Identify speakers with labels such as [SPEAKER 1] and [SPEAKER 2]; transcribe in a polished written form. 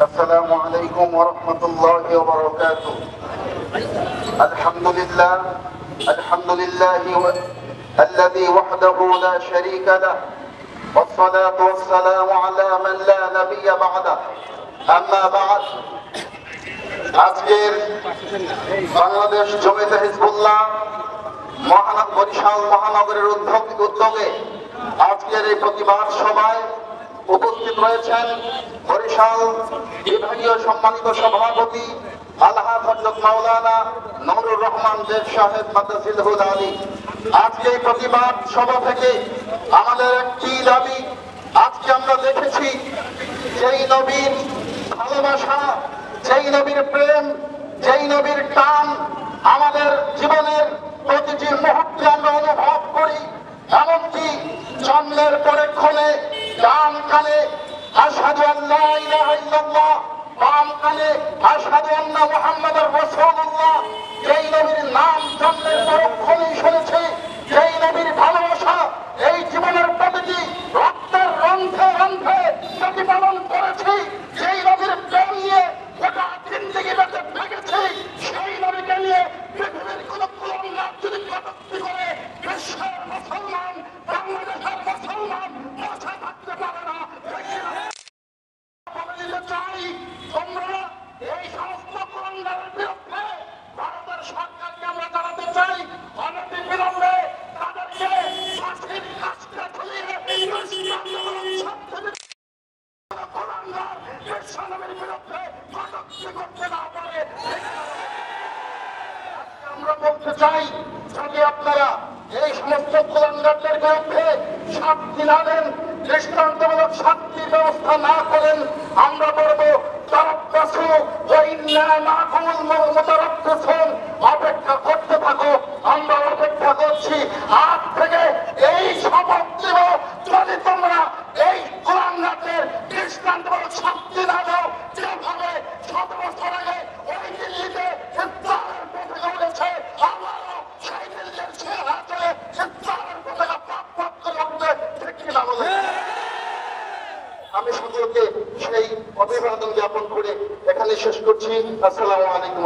[SPEAKER 1] السلام عليكم ورحمة الله وبركاته. الحمد لله الذي وحده لا شريك له، والصلاة والسلام على من لا نبي بعده. أما بعد، আজকের বাংলাদেশ জমিয়তে হিজবুল্লাহ বরিশাল মহানগরের উদ্যোগে আজকের এই প্রতিবাদ সভায় উপস্থিত রয়েছেন বরিশাল বিভাগীয় সম্মানিত সভাপতি আলহাজ হযরত মাওলানা নুরুর রহমান দেব সাহেব মাদ্রাসিল আলী। আজকে এই প্রতিবাদ সভা থেকে আমাদের একটি দাবি, আজকে আমরা দেখেছি যেই নবীর ভালোবাসা, যেই নবীর প্রেম, যেই নবীর টান আমাদের জীবনের প্রতিটি মুহূর্তে আমরা অনুভব করি। এমনকি জন্মের পরক্ষণে ডান কানে আশহাদু আল্লা ইলাহা ইল্লাল্লাহ, বাম কানে আশহাদু আন্না মুহাম্মাদুর রাসূলুল্লাহ, যেই নবীর নাম জন্মের পরক্ষণেই শুনেছি, যেই নবীর ভালোবাসা এই জীবনের প্রতিটি রক্তের রন্ধ্রে রন্ধ্রে প্রতিপালন করেছি, যেই নবীর প্রেম নিয়ে গোটা জিন্দেগি বেঁচে থেকেছি, সেই নবীকে নিয়ে পৃথিবীর কোন কুলঙ্গার যদি কটূক্তি করে বিশ্বের মুসলমান, বাংলাদেশের মুসলমান বসে থাকতে পারে না। চাই তোমরা এই সমস্ত কুলঙ্গারের বিরুদ্ধে ভারতের সরকারকে আমরা জানাতে চাই, অনতি বিলম্বে তাদেরকে ফাঁসির কাজটা ঝুলিয়ে বিশ্বনবীর বিরুদ্ধে কটূক্তি করতে না পারে। আমরা বলতে চাই, যদি আপনারা এই সমস্ত কুলঙ্গারদের বিরুদ্ধে শাস্তি না দেন, দৃষ্টান্তমূলক শাস্তির ব্যবস্থা না করেন, আমরা বলবো অপেক্ষা করতে থাকো। আমরা অপেক্ষা করছি। আজ থেকে এই শপথ দেব, যদি তোমরা এই কুলঙ্গারদের দৃষ্টান্তমূলক শাস্তি না দাও, যেভাবে 7 বছর আগে ওই দিল্লিতে ইফতারের পতাকা উঠেছে, আমারও সেই দিল্লির ছেলেহাতে ইফতারের পতাকা পাপ পাপ করে উঠবে, ঠিক কিনা বলে? আমি সকলকে সেই অভিবাদন জ্ঞাপন করে এখানে শেষ করছি। আসসালামু আলাইকুম।